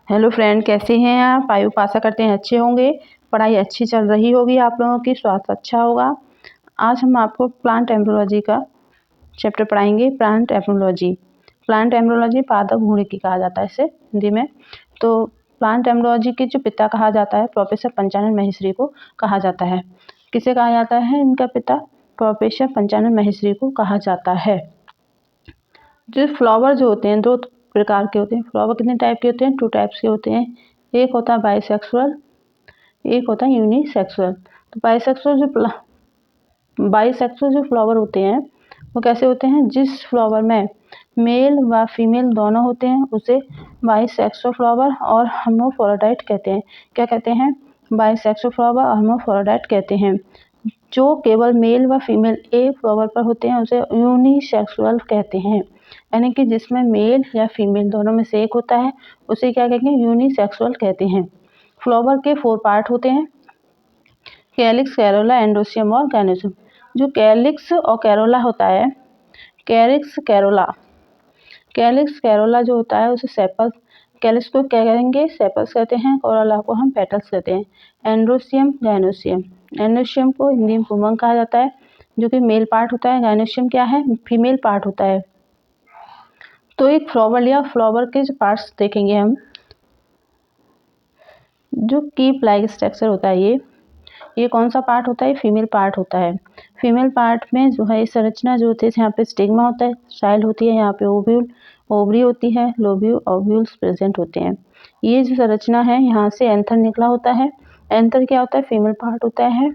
Hello friend, कैसे हैं आप? आयु आशा करते हैं अच्छे होंगे। पढ़ाई अच्छी चल रही होगी आप लोगों की, स्वास्थ्य अच्छा होगा। आज हम आपको प्लांट एम्ब्रोलॉजी का चैप्टर पढ़ाएंगे। प्लांट एम्ब्रोलॉजी पादप भूणिकी कहा जाता है इसे हिंदी में। तो प्लांट एम्ब्रोलॉजी के जो पिता कहा जाता है प्रोफेसर पंचानन माहेश्वरी को कहा जाता है। किसे कहा जाता है? इनका पिता प्रोफेसर पंचानन माहेश्वरी को कहा जाता है। जो फ्लावर जो होते हैं दो प्रकार के होते हैं। फ्लावर कितने टाइप के होते हैं? 2 टाइप्स के होते हैं। एक होता है बाइसेक्सुअल, एक होता है यूनिसेक्सुअल। तो बाइसेक्सुअल जो फ्लावर होते हैं वो कैसे होते हैं? जिस फ्लावर में मेल व फीमेल दोनों होते हैं उसे बाइसेक्सुअल फ्लावर और हर्माफ्रोडाइट कहते हैं। क्या कहते हैं? बाइसेक्सुअल फ्लावर और हर्माफ्रोडाइट कहते हैं। जो केवल मेल व फीमेल एक फ्लावर पर होते हैं उसे यूनिसेक्सुअल कहते हैं। यानी कि जिसमें मेल या फीमेल दोनों में से एक होता है उसे क्या कहेंगे? यूनिसेक्सुअल कहते हैं। फ्लावर के 4 पार्ट होते हैं: कैलिक्स, कैरोला, एंडोसियम और गाइनोसियम। जो कैलिक्स और कैरोला होता है, कैलिक्स कैरोला जो होता है उसे सेपल्स, कैलिक्स को क्या कहेंगे? सेपल्स कहते हैं, कैरोला को हम पेटल्स कहते हैं। एंडोसियम, गाइनोसियम। एंडोसियम को हिंदी में पुंबंग कहा जाता है जो कि मेल पार्ट होता है। गाइनोसियम क्या है? फीमेल पार्ट होता है। तो एक फ्लावर लिया, फ्लावर के जो पार्ट्स देखेंगे हम। जो कीप लाइक स्ट्रक्चर होता है ये कौन सा पार्ट होता है? फीमेल पार्ट होता है। फीमेल पार्ट में जो है संरचना जो होती है, यहाँ पे स्टिग्मा होता है, स्टाइल होती है, यहाँ पे ओव्यूल, ओवरी होती है, लोब्यूल, ओव्यूल्स प्रेजेंट होते हैं। ये जो संरचना है यहाँ से एंथर निकला होता है। एंथर क्या होता है? फीमेल पार्ट होता है।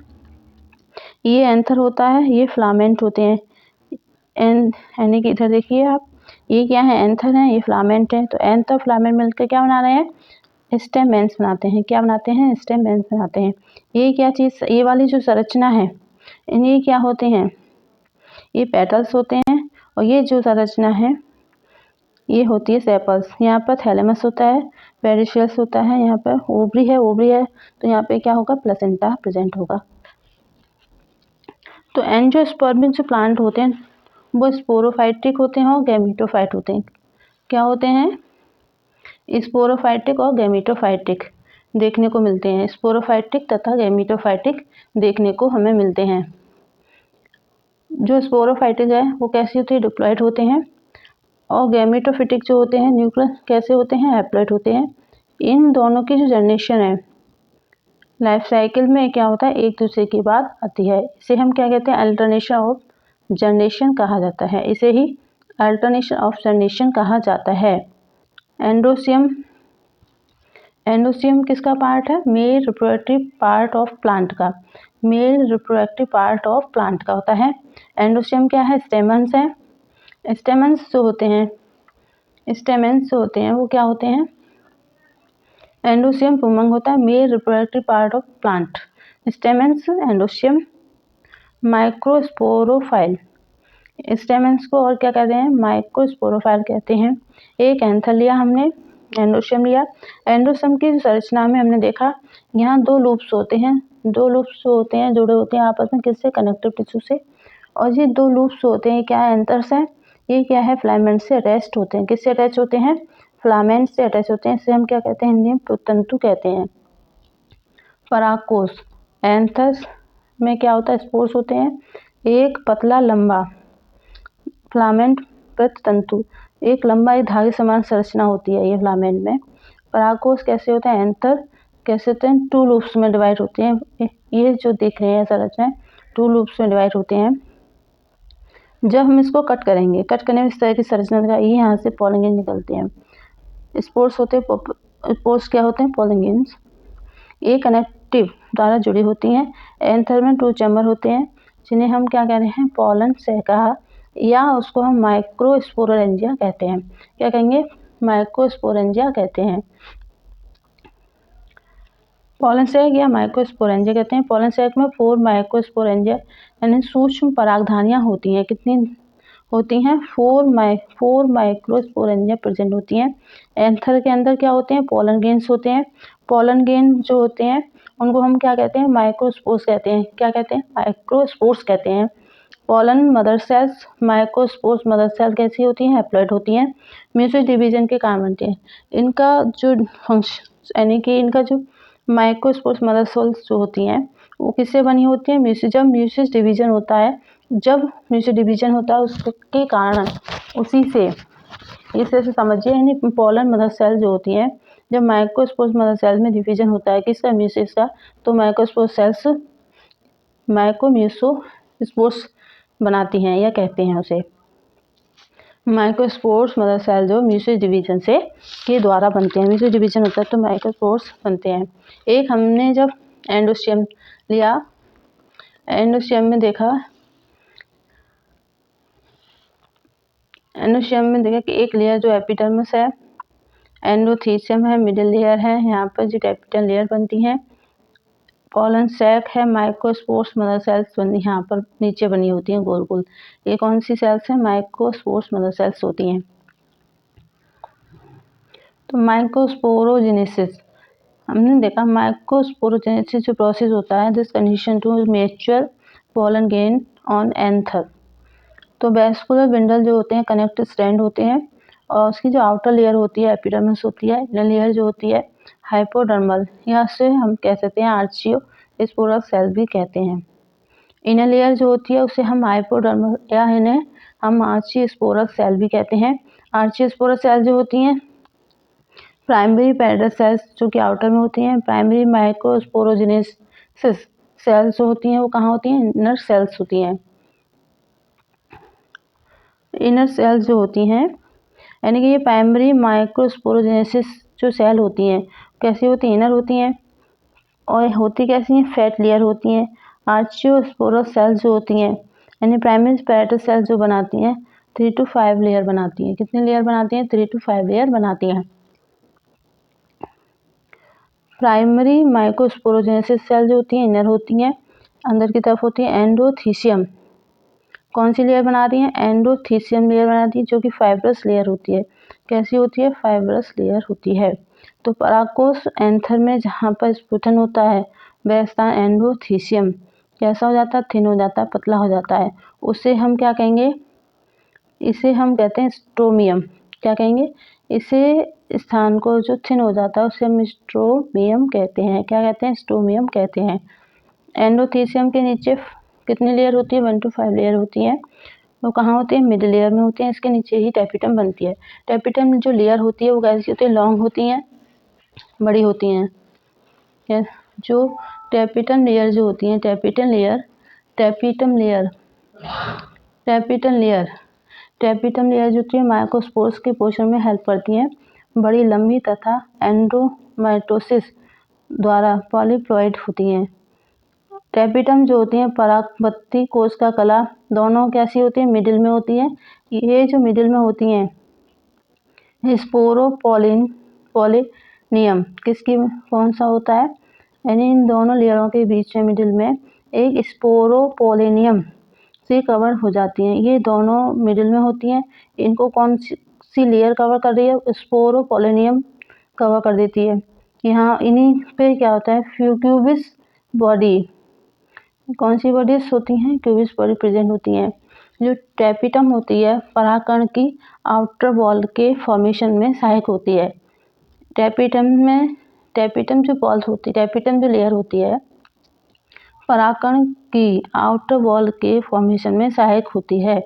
ये एंथर होता है, ये फिलामेंट होते हैं। यानी कि इधर देखिए आप, ये क्या है? एंथर है, ये फिलामेंट है। तो एंथर फिलामेंट मिलकर क्या बना रहे हैं? स्टेमेंस बनाते हैं। क्या बनाते हैं? स्टेमेंस बनाते हैं। ये क्या चीज़? ये वाली जो संरचना है ये क्या होते हैं? ये पेटल्स होते हैं। और ये जो संरचना है ये होती है सेपल्स। यहाँ पर थैलेमस होता है, पेरिशियस होता है, यहाँ पर ओवरी है तो यहाँ पे क्या होगा? प्लेसेंटा प्रेजेंट होगा। तो एंजियोस्पर्मिक जो प्लांट होते हैं वो स्पोरोफाइटिक होते हैं और गैमेटोफाइट होते हैं। क्या होते हैं? स्पोरोफाइटिक और गैमेटोफाइटिक देखने को मिलते हैं। स्पोरोफाइटिक तथा गैमेटोफाइटिक देखने को हमें मिलते हैं। जो स्पोरोफाइटिक है वो कैसी होती है? डिप्लॉइड होते हैं। और गैमेटोफिटिक जो होते हैं न्यूक्लियस कैसे होते हैं? हैप्लॉइड होते हैं। इन दोनों की जो जनरेशन है लाइफ साइकिल में क्या होता है? एक दूसरे की बाद आती है। इसे हम क्या कहते हैं? अल्टरनेशन ऑफ जनरेशन कहा जाता है। इसे ही अल्टरनेशन ऑफ जनरेशन कहा जाता है। एंडोसियम किसका पार्ट है? Male reproductive part of plant का। Male reproductive part of plant का होता है। एंडोसियम क्या है? स्टेमन्स है। स्टेमन्स जो होते हैं वो क्या होते हैं? एंडोसियम पुंबंग होता है, male reproductive part of plant. Stamens, एंडोसियम, माइक्रोस्पोरोफाइल। Stamens को और क्या कहते हैं? माइक्रोस्पोरोफाइल कहते हैं। एक एंथर लिया हमने, एंडोसियम लिया। एंडोसियम की संरचना में हमने देखा यहाँ 2 लूप्स होते हैं। 2 लूप्स होते हैं, जुड़े होते हैं आपस में किससे? कनेक्टिव टिश्यू से। और ये 2 लूप्स होते हैं क्या है? एंथर्स हैं। ये क्या है? फिलामेंट से अटैच होते हैं। किससे अटैच होते हैं? फिलामेंट से अटैच होते हैं। इसे हम क्या कहते हैं? हिंदी में तंतु कहते हैं। परागकोश। एंथर्स में क्या होता है? स्पोर्स होते हैं। एक पतला लंबा फिलामेंट प्रतितंतु, एक लंबा एक धागे समान संरचना होती है ये फिलामेंट में। परागकोश कैसे होते हैं? एंथर कैसे होते हैं? 2 लूप्स में डिवाइड होते हैं। ये जो देख रहे हैं संरचना 2 लूप्स में डिवाइड होते हैं। जब हम इसको कट करने में इस तरह की संरचना दिखा, ये यहाँ से पॉलन ग्रेन निकलते हैं। स्पोर्स होते हैं। स्पोर्स क्या होते हैं? Pollen grains. ये कनेक्टिव द्वारा जुड़ी होती हैं। एंथर में 2 चैम्बर होते हैं जिन्हें हम क्या कह रहे हैं? पॉलन सैका, या उसको हम माइक्रोस्पोरेंजिया कहते हैं। क्या कहेंगे? माइक्रोस्पोरेंजिया कहते हैं। पॉलन सैक या माइक्रोस्पोरेंजिया कहते हैं। पॉलन सैक में 4 माइक्रोस्पोरेंजिया यानी सूक्ष्म परागधानियां होती हैं। कितनी होती हैं? 4 माइक्रोस्पोरेंजिया प्रेजेंट होती हैं। एंथर के अंदर क्या होते हैं? पॉलन ग्रेन्स होते हैं। पॉलन ग्रेन जो होते हैं उनको हम क्या कहते हैं? माइक्रोस्पोर्स कहते हैं। क्या कहते हैं? माइक्रोस्पोर्स कहते हैं। Pollen mother cells, microspores mother cell कैसी होती हैं, हैप्लॉइड होती हैं, म्यूसिस डिवीजन के कारण बनती हैं। इनका जो फंक्शन यानी कि इनका जो माइक्रोस्पोर्स मदर सेल्स जो होती हैं वो किससे बनी होती हैं, जब म्यूसिस डिवीजन होता है, जब म्यूसिस डिवीजन होता है उसके कारण उसी से इस तरह से समझिए, यानी पॉलन मदर सेल जो होती हैं, जब माइक्रोस्पोर्स मदर सेल में डिवीजन होता है किसका, म्यूसिस का, तो माइक्रोस्पोर्स सेल्स माइक्रोम्यूसोस्पोर्स बनाती हैं या कहते हैं उसे। माइक्रोस्पोर्स मदर सेल जो म्यूसिस डिवीजन से के द्वारा बनते हैं, म्यूसिस डिवीजन होता है तो माइक्रोस्पोर्स बनते हैं। एक हमने जब एंडोस्पर्म लिया, एंडोस्पर्म में देखा कि एक लेयर जो एपिडर्मिस है, एंडोथीसियम है, मिडिल लेयर है, यहाँ पर जो कैपिटल लेयर बनती है, पॉलन सैक है, माइक्रोस्पोर्स मदर सेल्स यहाँ पर नीचे बनी होती हैं गोल गोल। ये कौन सी सेल्स हैं, माइक्रोस्पोर्स मदर सेल्स होती हैं। तो माइक्रोस्पोरोजेनेसिस हमने देखा, माइक्रोस्पोरोजेनेसिस जो प्रोसेस होता है, this condition to mature pollen grain on anther. तो वैस्कुलर बिंडल जो होते हैं कनेक्टिव स्ट्रैंड होते हैं, और उसकी जो आउटर लेयर होती है एपिडर्मिस होती है, इनर लेयर जो होती है हाइपोडर्मल, या से हम कह सकते हैं आर्चियोस्पोरस सेल भी कहते हैं। इनर लेयर जो होती है उसे हम हाइपोडर्मल या इन्हें हम आर्चियोस्पोरस सेल भी कहते हैं। आर्चियोस्पोरस सेल जो होती हैं प्राइमरी पैरेटल सेल्स जो कि आउटर में होती हैं, प्राइमरी माइक्रोस्पोरोजेनेसिस सेल्स जो होती हैं वो कहाँ होती हैं, इनर सेल्स होती हैं। इनर सेल्स जो होती हैं यानी कि ये प्राइमरी माइक्रोस्पोरोजेनेसिस जो सेल होती हैं कैसी होती हैं, इनर होती हैं, और होती कैसी हैं, फैट लेयर होती हैं। आर्चियोस्पोरस सेल्स जो होती हैं यानी प्राइमरी पैरेटल सेल्स जो बनाती हैं 3 to 5 लेयर बनाती हैं। कितने लेयर बनाती हैं, 3 to 5 लेयर बनाती हैं। प्राइमरी माइक्रोस्पोरोजेनेसिस सेल जो होती हैं इनर होती हैं, अंदर की तरफ होती है। एंडोथीसियम कौन सी लेयर बना रही है, एंडोथीसियम लेयर बनाती है जो कि फाइब्रस लेयर होती है। कैसी होती है, फाइब्रस लेयर होती है। तो परागकोश एंथर में जहाँ पर स्फुटन होता है वह स्थान एंडोथीसियम कैसा हो जाता है, थिन हो जाता है, पतला हो जाता है। उसे हम क्या कहेंगे, इसे हम कहते हैं स्ट्रोमियम। क्या कहेंगे, इसे स्थान को जो थिन हो जाता है उसे हम स्ट्रोमियम कहते हैं। क्या कहते हैं, स्ट्रोमियम कहते हैं। एंडोथीसियम के नीचे कितनी लेयर होती है, 1 to 5 लेयर होती है। वो कहाँ होती है, मिडिल लेयर में होती है। इसके नीचे ही टेपिटम बनती है। टेपिटम में जो लेयर होती है वो कैसी होती है, लॉन्ग होती हैं, बड़ी होती हैं। जो टेपिटम लेयर जो होती है, टेपिटम लेयर जो होती है माइक्रोस्पोर्स के पोषण में हेल्प करती हैं। बड़ी लंबी तथा एंडोमाइटोसिस द्वारा पॉलीप्लॉइड होती हैं। टेपिटम जो होती है परागपत्ती कोश का कला दोनों कैसी होती है, मिडिल में होती है। ये जो मिडिल में होती हैं स्पोरोपोलिनियम किसकी कौन सा होता है, यानी इन दोनों लेयरों के बीच में मिडिल में एक स्पोरोपोलिनियम से कवर हो जाती हैं। ये दोनों मिडिल में होती हैं। इनको कौन सी लेयर कवर कर रही है, स्पोरोपोलिनियम कवर कर देती है। यहाँ इन्हीं पे क्या होता है, क्यूबिस बॉडी, कौन सी बॉडीज होती हैं, क्यूबिस बॉडी प्रेजेंट होती हैं। जो टेपिटम होती है परागकण की आउटर वॉल के फॉर्मेशन में सहायक होती है। टेपिटम जो बॉल होती है, टेपिटम जो लेयर होती है परागकण की आउटर वॉल के फॉर्मेशन में सहायक होती है।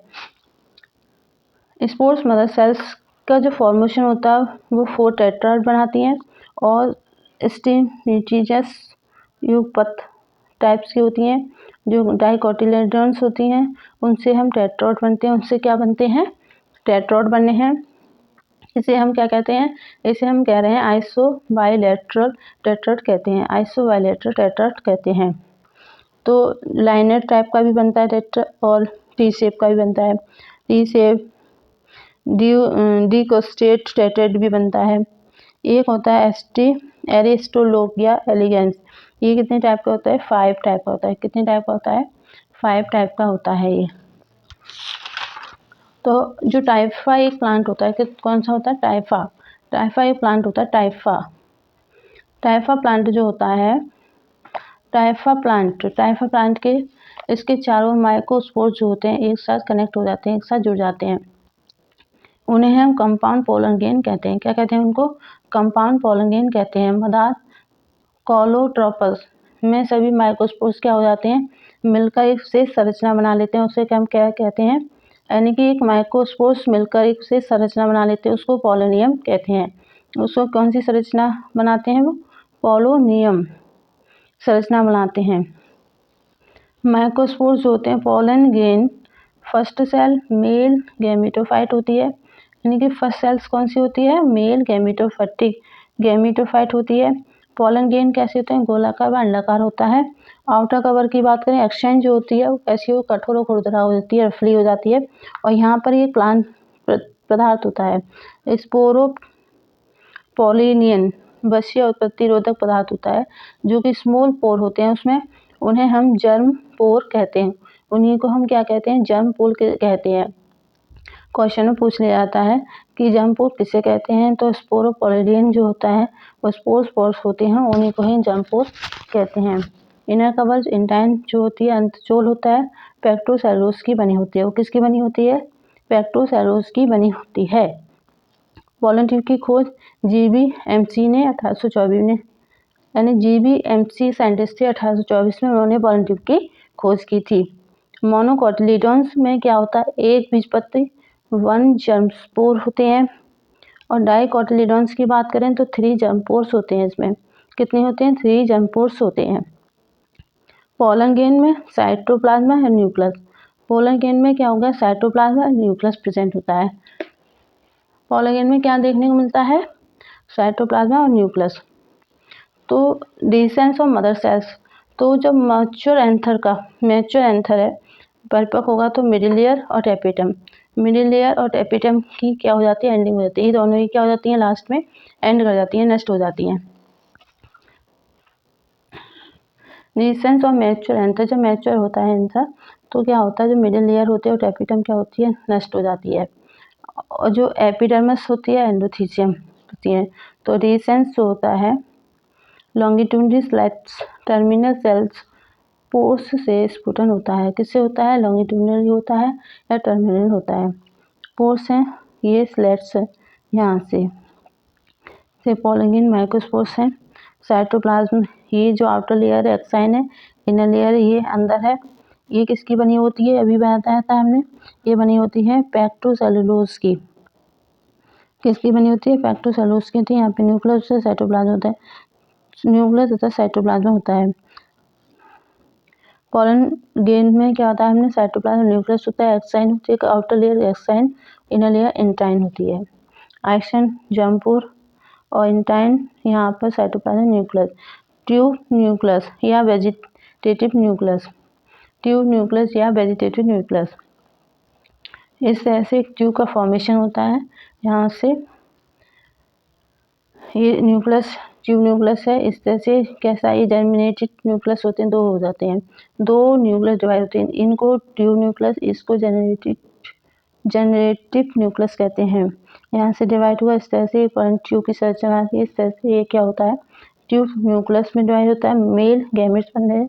स्पोर्स मदर सेल्स का जो फॉर्मेशन होता है वो 4 टेट्राड बनाती हैं, और स्टिमिटीजस युगपथ टाइप्स की होती हैं। जो डाइकोटिलेडन्स होती हैं उनसे हम टेट्राड बनते हैं। उनसे क्या बनते हैं, टेट्राड बने हैं। इसे हम क्या कहते हैं, इसे हम कह रहे हैं आइसोबाइलेटरल टेट्राड कहते हैं, आइसोबाइलेटरल टेट्राड कहते हैं। तो लाइनर टाइप का भी बनता है टेट्राड, और टी शेप का भी बनता है। टी शेप डिकोस्टेट टेट्राड भी बनता है। एक होता है एरिस्टोलोगिया एलिगेंस। ये कितने टाइप का होता है, 5 टाइप का होता है। कितने टाइप का होता है, 5 टाइप का होता है ये। तो जो टाइफा एक प्लांट होता है, कौन सा होता है, टाइफा एक प्लांट होता है। टाइफा प्लांट जो होता है, टाइफा प्लांट के इसके चारों माइक्रोस्पोर्स जो होते हैं एक साथ कनेक्ट हो जाते हैं, एक साथ जुड़ जाते हैं। उन्हें हम कंपाउंड पोलन गेन कहते हैं। क्या कहते हैं उनको? कंपाउंड पोलन गेन कहते हैं। पदार्थ कॉलोट्रोपस में सभी माइक्रोस्पोर्स क्या हो जाते हैं? मिलकर एक विशेष संरचना बना लेते हैं। उसे हम क्या कहते हैं? यानी कि एक माइक्रोस्पोर्स मिलकर एक विशेष संरचना बना लेते हैं, उसको पोलोनियम कहते हैं। उसको कौन सी संरचना बनाते हैं? वो पोलोनियम संरचना बनाते हैं। माइक्रोस्पोर्स जो होते हैं pollen grain first cell male gametophyte होती है। यानी कि फर्स्ट सेल्स कौन सी होती है? मेल गैमेटोफाइट होती है। पोलन गेन कैसे होते हैं? गोलाकार व अंडाकार होता है। आउटर कवर की बात करें, एक्सचेंज जो होती है वो कैसी हो? कठोर और खुरदरा हो जाती है, रफली हो जाती है। और यहाँ पर ये प्लांट पदार्थ होता है स्पोरोपोलिनियन वशीय और प्रतिरोधक पदार्थ होता है, जो कि स्मॉल पोर होते हैं उसमें, उन्हें हम जर्म पोर कहते हैं। उन्हीं को हम क्या कहते हैं? जर्म पोर कहते हैं। क्वेश्चन में पूछ लिया जाता है कि जर्म पोर किसे कहते हैं, तो स्पोरोपोलिनियन जो होता है वो स्पोर्स होते हैं, उन्हीं को ही जर्म पोर कहते हैं। इनर कवर इंटाइन जो होती है अंतचोल होता है, पेक्टोसेलुलोज की बनी होती है। वो किसकी बनी होती है? पेक्टोसेलुलोज की बनी होती है। पोलन ट्यूब की खोज जीबीएमसी ने 1824 में, यानी जीबीएमसी साइंटिस्ट थे 1824 में, उन्होंने पोलन ट्यूब की खोज की थी। मोनोकोटिलीडॉन्स में क्या होता है? एक बीजपत्री 1 जर्म स्पोर होते हैं। और डाइकोटिलीडॉन्स की बात करें तो 3 जर्म पोर्स होते हैं। इसमें कितने होते हैं? 3 जर्म पोर्स होते हैं। पोलन गेन में साइटोप्लाज्मा और न्यूक्लियस। पोलन गेन में क्या होगा? साइटोप्लाज्मा और न्यूक्लियस प्रेजेंट होता है। पोलन गेन में क्या देखने को मिलता है? साइटोप्लाज्मा और न्यूक्लियस। तो डिसेंस ऑफ मदर सेल्स, तो जब मैच्योर एंथर है परिपक्व होगा तो मिडिल लेयर और एपिटम, मिडिल लेयर और एपिटम की क्या हो जाती है? एंडिंग हो जाती है। ये दोनों ही क्या हो जाती हैं? लास्ट में एंड कर जाती हैं, नष्ट हो जाती हैं। डिसेंस ऑफ मैच्योर एंथर, जब मैच्योर होता है एंथर तो क्या होता है? जो मिडिल लेयर होती है और एपिटम क्या होती है? नष्ट हो जाती है। और जो एपिडर्मिस होती है एंडोथीसियम होती है। तो डिसेंस जो होता है longitudinal slits terminal cells pores से स्फुटन होता है। किससे होता है? लॉन्गिट्यूडनल होता है या टर्मिनल होता है। पोर्स हैं ये स्लैट्स यहाँ से पोलन गेन माइक्रोस्पोर्स हैं। साइटोप्लाज्म ये जो आउटर लेयर है एक्साइन है, इनर लेयर ये अंदर है। ये किसकी बनी होती है? अभी बताया था हमने, ये बनी होती है पेक्टोसेलुलोज की। किसकी बनी होती है? पेक्टोसेलुलोज की। यहाँ पे न्यूक्लियस से साइटोप्लाज्म होता है, न्यूक्लियस तथा साइटोप्लाज्म होता है। पोलन गेन में क्या होता है? हमने साइटोप्लाज्म न्यूक्लियस होता है, एक्साइन होती है, outer layer exine, inner layer intine होती है। एक्सन जर्म पोर और इंटाइन यहाँ पर साइटोप्लाज्म न्यूक्लियस। ट्यूब न्यूक्लियस या वेजिटेटिव न्यूक्लियस, ट्यूब न्यूक्लियस या वेजिटेटिव न्यूक्लियस। इस तरह से एक ट्यूब का फॉर्मेशन होता है। यहाँ से ये न्यूक्लियस ट्यूब न्यूक्लियस है। इस तरह से कैसा? ये जर्मिनेटेड न्यूक्लियस होते हैं, 2 हो जाते हैं, 2 न्यूक्लियस डिवाइड होते हैं। इनको ट्यूब न्यूक्लियस, इसको जनरेटिव न्यूक्लियस कहते हैं। यहाँ से डिवाइड हुआ इस तरह से ट्यूब की संरचना की। इस तरह से ये क्या होता है? ट्यूब न्यूक्लियस में डिवाइड होता है, मेल गैमेट्स बनते हैं,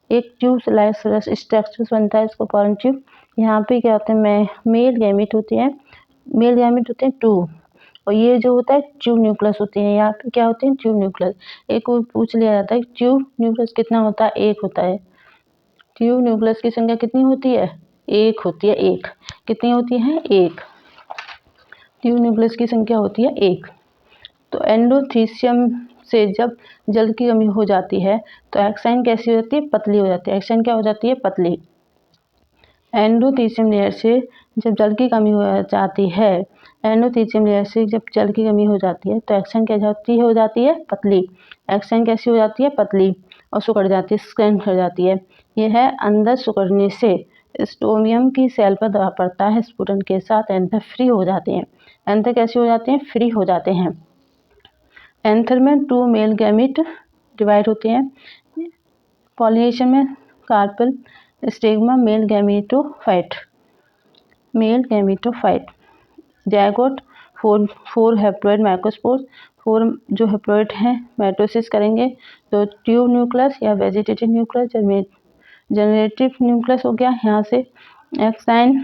एक ट्यूब लाइक स्ट्रक्चर बनता है, इसको पोलन ट्यूब। यहाँ पे क्या होते हैं? मेल गैमेट होते हैं, मेल गैमेट होते हैं 2, और ये जो होता है ट्यूब न्यूक्लियस होती है। यहाँ पे क्या होते हैं? Tube nucleus. एक को पूछ लिया जाता है ट्यूब न्यूक्लियस कितना होता है? 1 होता है। ट्यूब न्यूक्लियस की संख्या कितनी होती है? 1 होती है। 1 कितनी होती है? 1 ट्यूब न्यूक्लियस की संख्या होती है 1। तो एंडोथीसियम से जब जल की कमी हो जाती है तो एक्साइन कैसी हो जाती है? पतली हो जाती है। एक्साइन क्या हो जाती है? पतली। एंडोथीसियम लेयर से जब जल की कमी हो जाती है, एंडोथीसियम लेयर से जब जल की कमी हो जाती है तो एक्साइन क्या हो जाती है? पतली। एक्साइन कैसी हो जाती है? पतली और सिकुड़ जाती है, स्ट्रेन कर जाती है। यह है अंदर सिकुड़ने से स्टोमियम की सेल पर दबाव पड़ता है, स्फुटन के साथ एंथर फ्री हो जाते हैं। एंथर कैसे हो जाते हैं? फ्री हो जाते हैं। एंथर में 2 मेल गैमेट डिवाइड होते हैं। पॉलिनेशन में carpel stigma male gametophyte, zygote 4 haploid microspores, 4 जो हैप्लॉइड हैं माइटोसिस करेंगे। तो ट्यूब न्यूक्लियस या वेजिटेटिव न्यूक्लियस जनरेटिव न्यूक्लियस हो गया, यहाँ से एक्साइन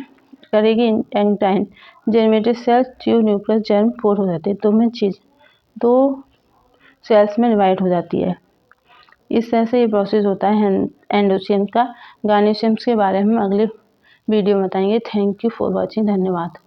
करेगी intine, generative cells tube nucleus germ pore हो जाते हैं। दो सेल्स में डिवाइड हो जाती है। इस तरह से ये प्रोसेस होता है एंडोसियम का। गार्निशियम्स के बारे में हम अगले वीडियो में बताएंगे। Thank you for watching. धन्यवाद।